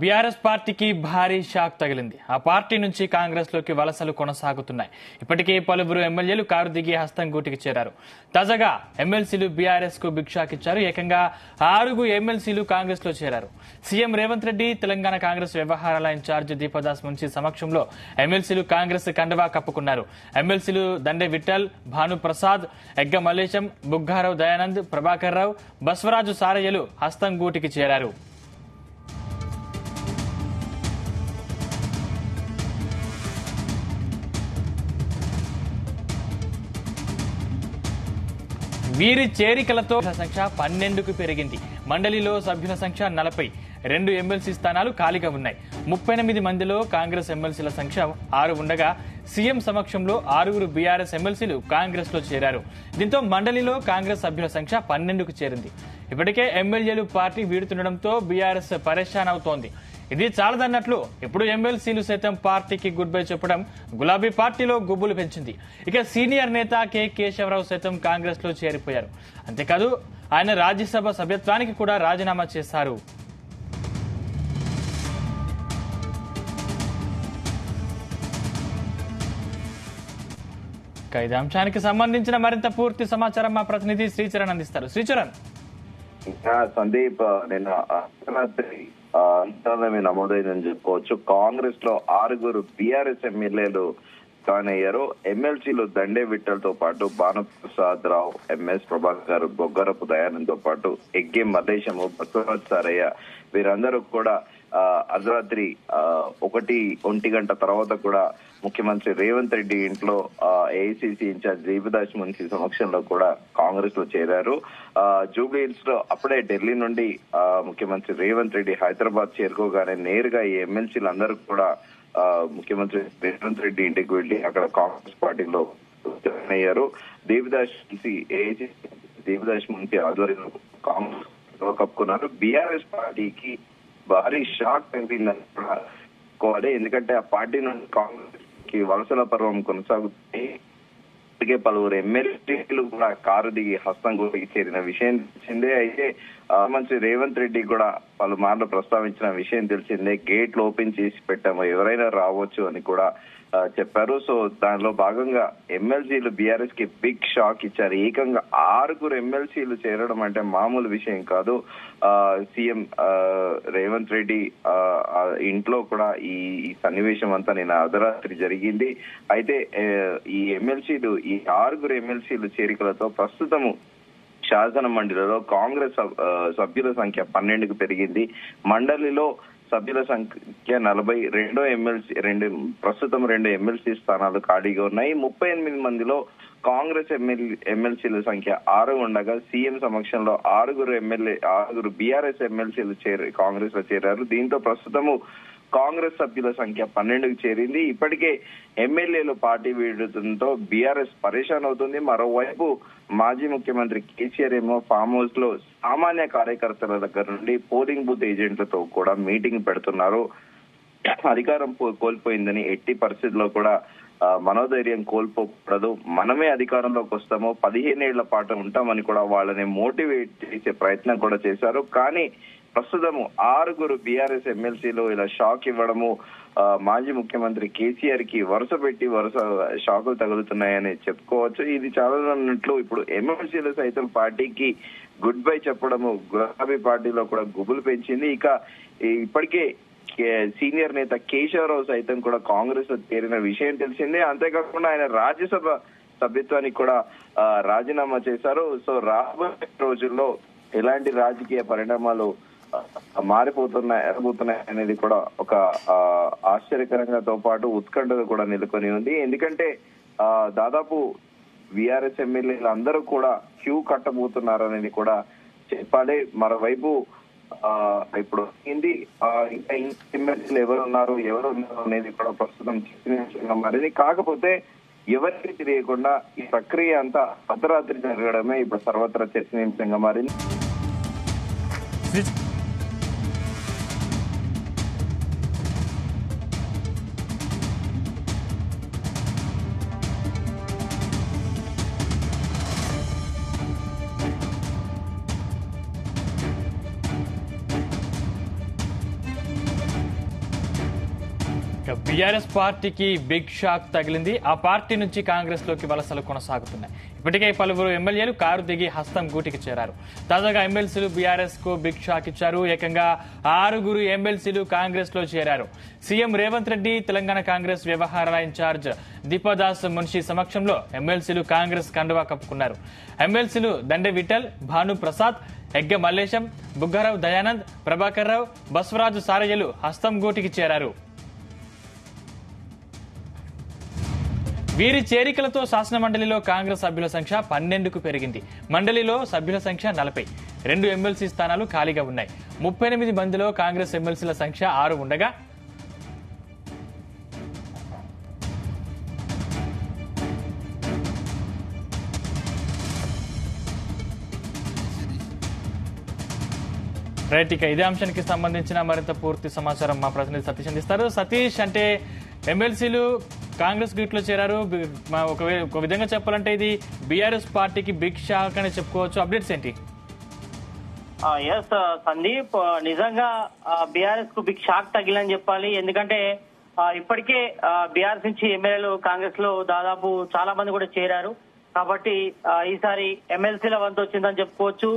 BRS పార్టీకి భారీ shock తగిలింది. ఆ పార్టీ నుంచి కాంగ్రెస్ లోకి వలసలు కొనసాగుతున్నాయి. ఇప్పటికే పలువురు ఎమ్మెల్యేలు కారు దిగి హస్తం గూటికి చేరారు. తాజాగా ఎమ్మెల్సీలు బీఆర్ఎస్ కు బిగ్ షాక్ ఇచ్చారు. ఏకంగా 6 ఎమ్మెల్సీలు కాంగ్రెస్ లో చేరారు. సీఎం రేవంత్ రెడ్డి, తెలంగాణ కాంగ్రెస్ వ్యవహారాల ఇన్ఛార్జ్ దీపదాస్ మున్షి సమక్షంలో ఎమ్మెల్సీలు కాంగ్రెస్ కండువా కప్పుకున్నారు. ఎమ్మెల్సీలు దండే విఠల్, భాను ప్రసాద్, ఎగ్గ మల్లేశం, బుగ్గారావు దయానంద్, ప్రభాకర్ రావు, బస్వరాజు సారయ్యలు హస్తం గూటికి చేరారు. వీరి చేరికలతో సంఖ్య 12కు పెరిగింది. మండలిలో సభ్యుల సంఖ్య 40. 2 ఎమ్మెల్సీ స్థానాలు ఖాళీగా ఉన్నాయి. 38 మందిలో కాంగ్రెస్ ఎమ్మెల్సీల సంఖ్య 6 ఉండగా సీఎం సమక్షంలో 6 బీఆర్ఎస్ ఎమ్మెల్సీలు కాంగ్రెస్ లో చేరారు. దీంతో మండలిలో కాంగ్రెస్ సభ్యుల సంఖ్య 12కు చేరింది. ఇప్పటికే ఎమ్మెల్యేలు పార్టీ వీడుతుండటంతో బీఆర్ఎస్ పరేషాన్ అవుతోంది. ఇది చాలదన్నట్లు ఇప్పుడు ఎమ్మెల్సీలు సైతం పార్టీకి గుడ్ బై చెప్పడం గులాబీ పార్టీలో గుబ్బులు పెంచింది. ఇక సీనియర్ నేత కె కేశవరావు సైతం కాంగ్రెస్ లో చేరిపోయారు. అంతేకాదు ఆయన రాజ్యసభ సభ్యత్వానికి కూడా రాజీనామా చేశారు. ఈ అంశానికి సంబంధించిన మరింత పూర్తి సమాచారం మా ప్రతినిధి శ్రీచరణ్ అందిస్తారు. శ్రీచరణ్. సందీప్, నేను అంతమే నమోదైందని చెప్పుకోవచ్చు. కాంగ్రెస్ లో 6 బీఆర్ఎస్ ఎమ్మెల్యేలు జాయిన్ అయ్యారు. ఎమ్మెల్సీలు దండే విఠల్ తో పాటు భానుప్రసాద్ రావు, ఎంఎస్ ప్రభాకర్, బొగ్గరపు దయానంద్ తో పాటు ఎగ్గే మల్లేశము, బస్వరాజ్ సారయ్య వీరందరూ కూడా అర్ధరాత్రి 1 గంట తర్వాత కూడా ముఖ్యమంత్రి రేవంత్ రెడ్డి ఇంట్లో ఏఐసీసీ ఇన్ఛార్జ్ దీపదాస్ మున్షి సమక్షంలో కూడా కాంగ్రెస్ లో చేరారు. జూబ్లీ హిల్స్ లో అప్పుడే ఢిల్లీ నుండి ముఖ్యమంత్రి రేవంత్ రెడ్డి హైదరాబాద్ చేరుకోగానే నేరుగా ఈ ఎమ్మెల్సీలు అందరూ కూడా ముఖ్యమంత్రి రేవంత్ రెడ్డి ఇంటికి వెళ్లి అక్కడ కాంగ్రెస్ పార్టీలో జాయిన్ అయ్యారు. దీపదాస్ మున్షి ఆధ్వర్యంలో కాంగ్రెస్ కప్పుకున్నారు. బీఆర్ఎస్ పార్టీకి భారీ షాక్ తగిలిందని కూడా కోవాలి. ఎందుకంటే ఆ పార్టీ నుండి కాంగ్రెస్ కి వలసల పర్వం కొనసాగుతుంది. ఇప్పటికే పలువురు ఎమ్మెల్యేలు కూడా కారు దిగి హస్తం గూటికి చేరిన విషయం తెలిసిందే. అయితే మంత్రి రేవంత్ రెడ్డి కూడా పలుమార్లు ప్రస్తావించిన విషయం తెలిసిందే. గేట్లు ఓపెన్ చేసి పెట్టాము, ఎవరైనా రావచ్చు అని కూడా చెప్పారు. సో దానిలో భాగంగా ఎమ్మెల్సీలు బీఆర్ఎస్ కి బిగ్ షాక్ ఇచ్చారు. ఏకంగా 6 ఎమ్మెల్సీలు చేరడం అంటే మామూలు విషయం కాదు. సీఎం రేవంత్ రెడ్డి ఇంట్లో కూడా ఈ సన్నివేశం అంతా నిన్న అర్ధరాత్రి జరిగింది. అయితే ఈ 6 ఎమ్మెల్సీలు చేరికలతో ప్రస్తుతము శాసన మండలిలో కాంగ్రెస్ సభ్యుల సంఖ్య 12కు పెరిగింది. మండలిలో సభ్యుల సంఖ్య 40. ప్రస్తుతం 2 ఎమ్మెల్సీ స్థానాలు ఖాళీగా ఉన్నాయి. 38 మందిలో కాంగ్రెస్ ఎమ్మెల్సీల సంఖ్య 6 ఉండగా సీఎం సమక్షంలో 6 బీఆర్ఎస్ ఎమ్మెల్సీలు కాంగ్రెస్ లో చేరారు. దీంతో ప్రస్తుతము కాంగ్రెస్ సభ్యుల సంఖ్య 12కు చేరింది. ఇప్పటికే ఎమ్మెల్యేలు పార్టీ వీడటంతో బీఆర్ఎస్ పరేషాన్ అవుతుంది. మరోవైపు మాజీ ముఖ్యమంత్రి కేసీఆర్ ఏమో ఫామ్ హౌస్ లో సామాన్య కార్యకర్తల దగ్గర నుండి పోలింగ్ బూత్ ఏజెంట్లతో కూడా మీటింగ్ పెడుతున్నారు. అధికారం కోల్పోయిందని ఎట్టి పరిస్థితుల్లో కూడా మనోధైర్యం కోల్పోకూడదు, మనమే అధికారంలోకి వస్తాము, 15 ఏళ్ల పాటు ఉంటామని కూడా వాళ్ళని మోటివేట్ చేసే ప్రయత్నం కూడా చేశారు. కానీ ప్రస్తుతము 6 బీఆర్ఎస్ ఎమ్మెల్సీలు ఇలా షాక్ ఇవ్వడము మాజీ ముఖ్యమంత్రి కేసీఆర్ కి వరుస షాకులు తగులుతున్నాయని చెప్పుకోవచ్చు. ఇది చాలన్నట్లు ఇప్పుడు ఎమ్మెల్సీలు సైతం పార్టీకి గుడ్ బై చెప్పడము గులాబీ పార్టీలో కూడా గుబులు పెంచింది. ఇక ఇప్పటికే సీనియర్ నేత కేశవరావు సైతం కూడా కాంగ్రెస్ లో చేరిన విషయం తెలిసిందే. అంతేకాకుండా ఆయన రాజ్యసభ సభ్యత్వానికి కూడా రాజీనామా చేశారు. సో రాబోయే రోజుల్లో ఎలాంటి రాజకీయ పరిణామాలు ఎరబోతున్నాయి అనేది కూడా ఒక ఆశ్చర్యకరంగాతో పాటు ఉత్కంఠత కూడా నెలకొని ఉంది. ఎందుకంటే దాదాపు బీఆర్ఎస్ ఎమ్మెల్యేలు అందరూ కూడా క్యూ కట్టబోతున్నారు అనేది కూడా చెప్పాలి. మరోవైపు ఇప్పుడు ఇంకా ఎమ్మెల్యేలు ఎవరు ఉన్నారు అనేది కూడా ప్రస్తుతం చర్చనీయాంశంగా మారింది. కాకపోతే ఎవరికి తెలియకుండా ఈ ప్రక్రియ అంతా అర్ధరాత్రి జరగడమే ఇప్పుడు సర్వత్రా చర్చనీయాంశంగా మారింది. బీఆర్ఎస్ పార్టీకి బిగ్ షాక్ తగిలింది. ఆ పార్టీ నుంచి కాంగ్రెస్ లోకి వలసలు కొనసాగుతున్నాయి. ఇప్పటికే పలువురు ఎమ్మెల్యేలు కారు దిగి హస్తం గూటికి చేరారు. తాజాగా ఎమ్మెల్సీలు బీఆర్ఎస్ కు బిగ్ షాక్ ఇచ్చారు. ఏకంగా 6 ఎమ్మెల్సీలు కాంగ్రెస్ లో చేరారు. సీఎం రేవంత్ రెడ్డి, తెలంగాణ కాంగ్రెస్ వ్యవహారాల ఇన్ఛార్జ్ దీపదాస్ మున్షి సమక్షంలో ఎమ్మెల్సీలు కాంగ్రెస్ కండువా కప్పుకున్నారు. ఎమ్మెల్సీలు దండే విఠల్, భాను ప్రసాద్, ఎగ్గ మల్లేశం, బుగ్గారావు దయానంద్, ప్రభాకర్ రావు, బస్వరాజు సారయ్యలు హస్తం గూటికి చేరారు. వీరి చేరికలతో శాసనమండలిలో కాంగ్రెస్ సభ్యుల సంఖ్య 12కు పెరిగింది. మండలిలో సభ్యుల సంఖ్య 40. 2 ఎమ్మెల్సీ స్థానాలు ఖాళీగా ఉన్నాయి. 38 మందిలో కాంగ్రెస్ ఎమ్మెల్సీల సంఖ్య 6 ఉండగా రైట్, ఇక ఇదే అంశానికి సంబంధించిన మరింత పూర్తి సమాచారం మా ప్రతినిధి సతీష్ అందిస్తారు. సతీష్, అంటే ఎమ్మెల్సీలు కాంగ్రెస్ గీట్లో చేరారు. ఒక విధంగా చెప్పాలంటే ఇది బీఆర్ఎస్ పార్టీకి బిగ్ షాక్ అని చెప్పుకోవచ్చు. అప్డేట్స్ ఏంటి? ఎస్ సందీప్, నిజంగా బీఆర్ఎస్ కు బిగ్ షాక్ తగిలని చెప్పాలి. ఎందుకంటే ఇప్పటికే బీఆర్ఎస్ నుంచి ఎమ్మెల్యేలు కాంగ్రెస్ లో దాదాపు చాలా మంది కూడా చేరారు. కాబట్టి ఈసారి ఎమ్మెల్సీల వంతు వచ్చిందని చెప్పుకోవచ్చు.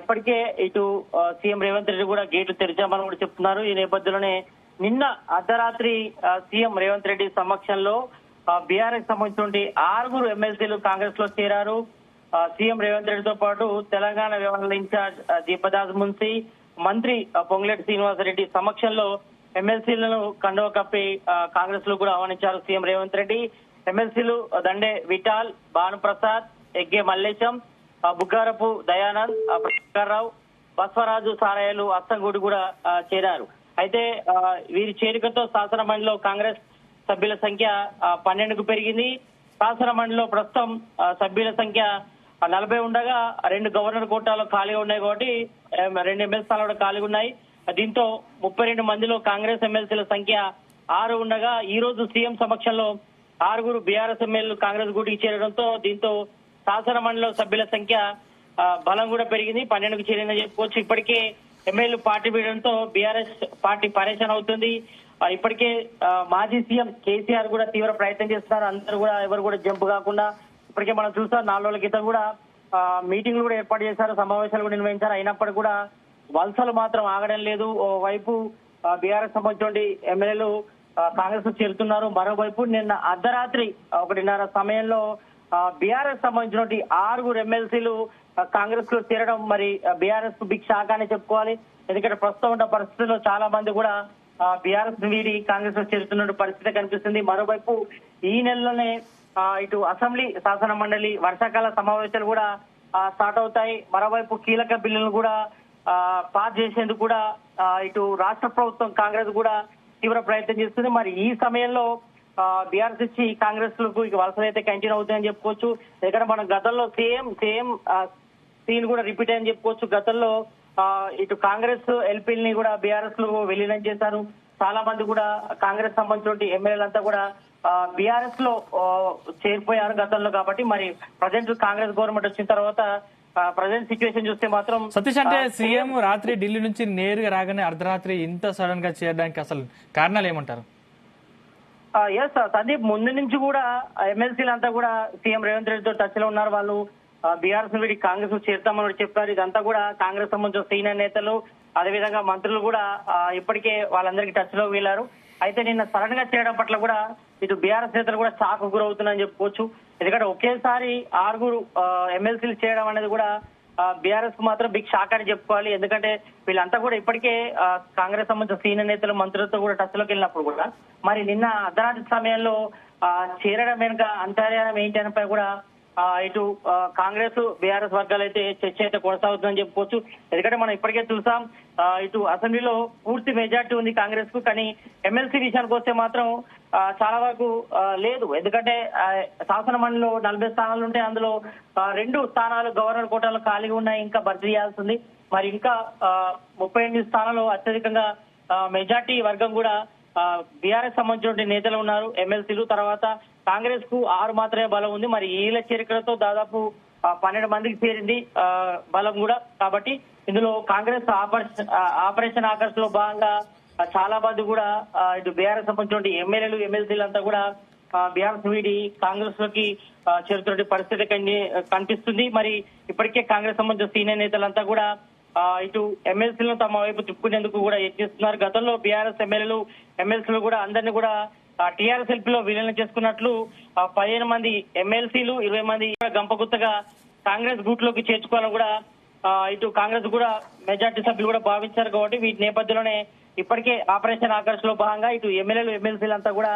ఇప్పటికే ఇటు సీఎం రేవంత్ రెడ్డి కూడా గేట్లు తెరిచామని కూడా చెప్తున్నారు. ఈ నేపథ్యంలోనే నిన్న అర్ధరాత్రి సీఎం రేవంత్ రెడ్డి సమక్షంలో బీఆర్ఎస్ సంబంధించిన 6 ఎమ్మెల్సీలు కాంగ్రెస్ లో చేరారు. సీఎం రేవంత్ రెడ్డితో పాటు తెలంగాణ వ్యవహారాల ఇన్ఛార్జ్ దీపదాస్ మున్షి, మంత్రి పొంగులేటి శ్రీనివాసరెడ్డి సమక్షంలో ఎమ్మెల్సీలను కండువా కప్పి కాంగ్రెస్ లో కూడా ఆహ్వానించారు సీఎం రేవంత్ రెడ్డి. ఎమ్మెల్సీలు దండే విఠాల్, భానుప్రసాద్, ఎగ్గే మల్లేశం, బుగ్గారపు దయానంద్, ప్రభాకర్ రావు, బస్వరాజు సారయ్యలు అస్తంగూడి కూడా చేరారు. అయితే వీరి చేరికతో శాసన మండలిలో కాంగ్రెస్ సభ్యుల సంఖ్య 12కు పెరిగింది. శాసన మండలిలో ప్రస్తుతం సభ్యుల సంఖ్య 40 ఉండగా 2 గవర్నర్ కోటాలో ఖాళీగా ఉన్నాయి కాబట్టి 2 ఎమ్మెల్సీ స్థానాలు కూడా ఖాళీగా ఉన్నాయి. దీంతో 32 మందిలో కాంగ్రెస్ ఎమ్మెల్సీల సంఖ్య 6 ఉండగా ఈ రోజు సీఎం సమక్షంలో 6 బీఆర్ఎస్ ఎమ్మెల్యేలు కాంగ్రెస్ గూటికి చేరడంతో దీంతో శాసన మండలిలో సభ్యుల సంఖ్య బలం కూడా పెరిగింది. 12కు చేరిందని చెప్పుకోవచ్చు. ఇప్పటికే ఎమ్మెల్యేలు పార్టీ వీడడంతో బీఆర్ఎస్ పార్టీ పరేషాన్ అవుతుంది. ఇప్పటికే మాజీ సీఎం కేసీఆర్ కూడా తీవ్ర ప్రయత్నం చేస్తున్నారు. అందరూ కూడా ఎవరు కూడా జంప్ కాకుండా ఇప్పటికే మనం చూస్తాం 4 రోజుల క్రితం కూడా మీటింగ్లు కూడా ఏర్పాటు చేశారు, సమావేశాలు కూడా నిర్వహించారు. అయినప్పటికీ కూడా వలసలు మాత్రం ఆగడం లేదు. ఓవైపు బీఆర్ఎస్ సంబంధించిన ఎమ్మెల్యేలు కాంగ్రెస్ చేరుతున్నారు. మరోవైపు నిన్న అర్ధరాత్రి 1:30 సమయంలో బీఆర్ఎస్ సంబంధించిన 6 ఎమ్మెల్సీలు కాంగ్రెస్ లో చేరడం మరి బీఆర్ఎస్ బిగ్ షాక్ అని చెప్పుకోవాలి. ఎందుకంటే ప్రస్తుతం ఉన్న పరిస్థితుల్లో చాలా మంది కూడా బీఆర్ఎస్ వీడి కాంగ్రెస్ లో చేరుతున్న పరిస్థితి కనిపిస్తుంది. మరోవైపు ఈ నెలలోనే ఇటు అసెంబ్లీ, శాసన మండలి వర్షాకాల సమావేశాలు కూడా స్టార్ట్ అవుతాయి. మరోవైపు కీలక బిల్లులు కూడా పాస్ చేసేందుకు కూడా ఇటు రాష్ట్ర ప్రభుత్వం కాంగ్రెస్ కూడా తీవ్ర ప్రయత్నం చేస్తుంది. మరి ఈ సమయంలో బీఆర్ఎస్ ఇచ్చి కాంగ్రెస్ లకు వలసలు అయితే కంటిన్యూ అవుతాయని చెప్పుకోవచ్చు. ఎందుకంటే మనం గతంలో సేమ్ సీన్ కూడా రిపీట్ అయ్యని చెప్పుకోవచ్చు. గతంలో ఇటు కాంగ్రెస్ ఎల్పీలని కూడా బీఆర్ఎస్ లో విలీనం చేశారు. చాలా మంది కూడా కాంగ్రెస్ సంబంధించిన ఎమ్మెల్యేలంతా కూడా బీఆర్ఎస్ లో చేరిపోయారు గతంలో. కాబట్టి మరి ప్రజెంట్ కాంగ్రెస్ గవర్నమెంట్ వచ్చిన తర్వాత ప్రజెంట్ సిచ్యువేషన్ చూస్తే మాత్రం సతీష్, అంటే సీఎం రాత్రి ఢిల్లీ నుంచి నేరుగా రాగానే అర్ధరాత్రి ఇంత సడన్ గా చేరడానికి అసలు కారణాలు ఏమంటారు? ఎస్ సందీప్, ముందు నుంచి కూడా ఎమ్మెల్సీలు అంతా కూడా సీఎం రేవంత్ రెడ్డితో టచ్ లో ఉన్నారు. వాళ్ళు బీఆర్ఎస్ వీడి కాంగ్రెస్ చేరుతామని చెప్పారు. ఇదంతా కూడా కాంగ్రెస్ సంబంధించిన సీనియర్ నేతలు, అదేవిధంగా మంత్రులు కూడా ఇప్పటికే వాళ్ళందరికీ టచ్ లో వెళ్ళారు. అయితే నిన్న సడన్ గా చేయడం పట్ల కూడా ఇటు బీఆర్ఎస్ నేతలు కూడా షాక్ గురవుతున్నారని చెప్పుకోవచ్చు. ఎందుకంటే ఒకేసారి 6 ఎమ్మెల్సీలు చేయడం అనేది కూడా బీఆర్ఎస్ కు మాత్రం బిగ్ షాక్ అని చెప్పుకోవాలి. ఎందుకంటే వీళ్ళంతా కూడా ఇప్పటికే కాంగ్రెస్ సంబంధించిన సీనియర్ నేతలు, మంత్రులతో కూడా టచ్ లోకి వెళ్ళినప్పుడు కూడా మరి నిన్న అర్ధరాత్రి సమయంలో చేరడం వెనుక అంతర్యానం ఏంటి అనిపై కూడా ఇటు కాంగ్రెస్ బీఆర్ఎస్ వర్గాలు అయితే చర్చ అయితే కొనసాగుతుందని చెప్పుకోవచ్చు. ఎందుకంటే మనం ఇప్పటికే చూసాం ఇటు అసెంబ్లీలో పూర్తి మెజార్టీ ఉంది కాంగ్రెస్ కు, కానీ ఎమ్మెల్సీ విషయానికి వస్తే మాత్రం చాలా వరకు లేదు. ఎందుకంటే శాసన మండలిలో 40 స్థానాలు ఉంటే అందులో 2 స్థానాలు గవర్నర్ కోటాలో ఖాళీగా ఉన్నాయి, ఇంకా భర్తీ చేయాల్సింది. మరి ఇంకా 38 స్థానాలు అత్యధికంగా మెజార్టీ వర్గం కూడా బీఆర్ఎస్ సంబంధించిన నేతలు ఉన్నారు ఎమ్మెల్సీలు. తర్వాత కాంగ్రెస్ కు 6 మాత్రమే బలం ఉంది. మరి వీళ్ళ చేరికలతో దాదాపు 12 మందికి చేరింది బలం కూడా. కాబట్టి ఇందులో కాంగ్రెస్ ఆపరేషన్ ఆకర్ష్ లో భాగంగా చాలా మంది కూడా ఇటు బీఆర్ఎస్ సంబంధించిన ఎమ్మెల్యేలు ఎమ్మెల్సీలు అంతా కూడా బీఆర్ఎస్ వీడి కాంగ్రెస్ లోకి చేరుతున్న పరిస్థితి కనిపిస్తుంది. మరి ఇప్పటికే కాంగ్రెస్ సంబంధించిన సీనియర్ నేతలంతా కూడా ఇటు ఎమ్మెల్సీలను తమ వైపు తిప్పుకునేందుకు కూడా యత్నిస్తున్నారు. గతంలో బీఆర్ఎస్ ఎమ్మెల్యేలు ఎమ్మెల్సీలు కూడా అందరినీ కూడా టీఆర్ఎస్ ఎల్పీలో విలీనం చేసుకున్నట్లు 15 మంది ఎమ్మెల్సీలు 20 మంది గంపగుత్తగా కాంగ్రెస్ గూట్లోకి చేర్చుకోవాలని కూడా ఇటు కాంగ్రెస్ కూడా మెజార్టీ సభ్యులు కూడా భావించారు. కాబట్టి వీటి నేపథ్యంలోనే ఇప్పటికే ఆపరేషన్ ఆకర్ష్ లో భాగంగా ఇటు ఎమ్మెల్యేలు ఎమ్మెల్సీలంతా కూడా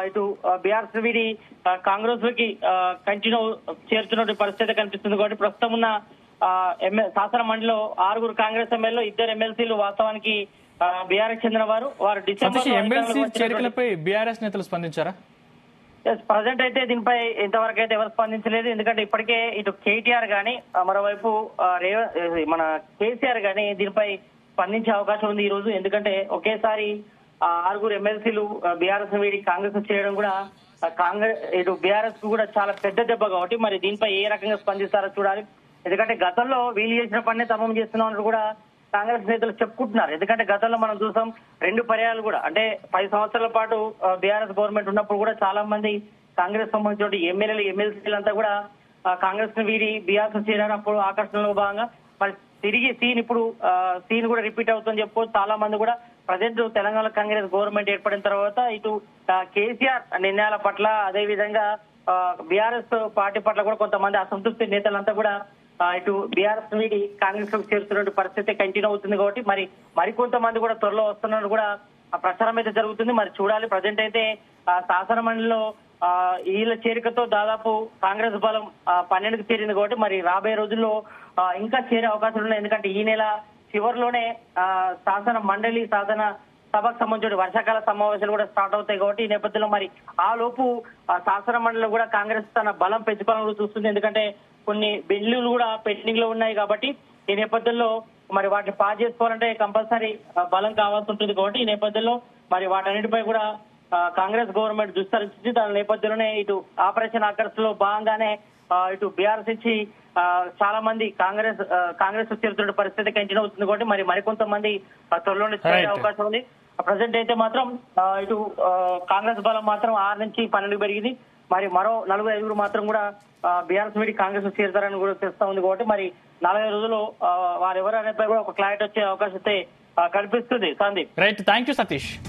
ఇటు బీఆర్ఎస్ వీడి కాంగ్రెస్ లోకి కంటిన్యూ చేరుతున్న పరిస్థితి కనిపిస్తుంది. కాబట్టి ప్రస్తుతం ఉన్న శాసన మండలిలో 6 కాంగ్రెస్ ఎమ్మెల్యేలు 2 ఎమ్మెల్సీలు వాస్తవానికి బీఆర్ఎస్ చెందిన వారు డిసెంబర్ ఎమ్మెల్సీ చేరికలపై బీఆర్ఎస్ నేతలు స్పందించారా? ప్రజెంట్ అయితే దీనిపై ఇంతవరకు అయితే ఎవరు స్పందించలేదు. ఎందుకంటే ఇప్పటికే ఇటు కేటీఆర్ గానీ మరోవైపు మన కేసీఆర్ గానీ దీనిపై స్పందించే అవకాశం ఉంది ఈ రోజు. ఎందుకంటే ఒకేసారి 6 ఎమ్మెల్సీలు బీఆర్ఎస్ వీడి కాంగ్రెస్ చేయడం కూడా కాంగ్రెస్ ఇటు బీఆర్ఎస్ కు కూడా చాలా పెద్ద దెబ్బ. కాబట్టి మరి దీనిపై ఏ రకంగా స్పందిస్తారో చూడాలి. ఎందుకంటే గతంలో వీళ్ళు చేసిన పని తమం చేస్తున్నామని కూడా కాంగ్రెస్ నేతలు చెప్పుకుంటున్నారు. ఎందుకంటే గతంలో మనం చూసాం 2 పర్యాలు కూడా అంటే 10 సంవత్సరాల పాటు బీఆర్ఎస్ గవర్నమెంట్ ఉన్నప్పుడు కూడా చాలా మంది కాంగ్రెస్ సంబంధించిన ఎమ్మెల్యేలు ఎమ్మెల్సీలంతా కూడా కాంగ్రెస్ ను వీడి బీఆర్ఎస్ చేరినప్పుడు ఆకర్షణలో భాగంగా మరి తిరిగి సీన్ కూడా రిపీట్ అవుతుందని చెప్పుకోవచ్చు. చాలా మంది కూడా ప్రజెంట్ తెలంగాణ కాంగ్రెస్ గవర్నమెంట్ ఏర్పడిన తర్వాత ఇటు కేసీఆర్ నిర్ణయాల పట్ల అదే విధంగా బీఆర్ఎస్ పార్టీ పట్ల కూడా కొంతమంది అసంతృప్తి నేతలంతా కూడా ఇటు బీఆర్ఎస్ వీడి కాంగ్రెస్ లో చేరుతున్న పరిస్థితి కంటిన్యూ అవుతుంది. కాబట్టి మరికొంతమంది కూడా త్వరలో వస్తున్నారు కూడా ప్రచారం అయితే జరుగుతుంది. మరి చూడాలి. ప్రజెంట్ అయితే శాసన మండలిలో వీళ్ళ చేరికతో దాదాపు కాంగ్రెస్ బలం 12కి చేరింది. కాబట్టి మరి రాబోయే రోజుల్లో ఇంకా చేరే అవకాశాలు ఉన్నాయి. ఎందుకంటే ఈ నెల చివరిలోనే శాసన సభకు సంబంధించిన వర్షాకాల సమావేశాలు కూడా స్టార్ట్ అవుతాయి. కాబట్టి ఈ నేపథ్యంలో మరి ఆ లోపు శాసన మండలిలో కూడా కాంగ్రెస్ తన బలం పెంచుకోవాలని చూస్తుంది. ఎందుకంటే కొన్ని బిల్లులు కూడా పెండింగ్ లో ఉన్నాయి. కాబట్టి ఈ నేపథ్యంలో మరి వాటిని పాస్ చేసుకోవాలంటే కంపల్సరీ బలం కావాల్సి ఉంటుంది. కాబట్టి ఈ నేపథ్యంలో మరి వాటన్నిటిపై కూడా కాంగ్రెస్ గవర్నమెంట్ దృష్టి దాని నేపథ్యంలోనే ఇటు ఆపరేషన్ ఆకర్ష్ లో భాగంగానే ఇటు బీఆర్ఎస్ నుంచి చాలా మంది కాంగ్రెస్ చేరుతున్న పరిస్థితి కంటిన్యూ అవుతుంది. కాబట్టి మరికొంతమంది త్వరలోనే చేరే అవకాశం ఉంది. ప్రజెంట్ అయితే మాత్రం ఇటు కాంగ్రెస్ బలం మాత్రం 6 నుంచి 12 పెరిగింది. మరి మరో 4-5 మాత్రం కూడా బీఆర్ఎస్ వీడి కాంగ్రెస్ చేరుతారని కూడా తెలుస్తా ఉంది. కాబట్టి మరి 40 రోజుల్లో వారెవరు అనేపై కూడా ఒక క్లారిటీ వచ్చే అవకాశం అయితే కనిపిస్తుంది. Sandeep. Right, thank you Satish.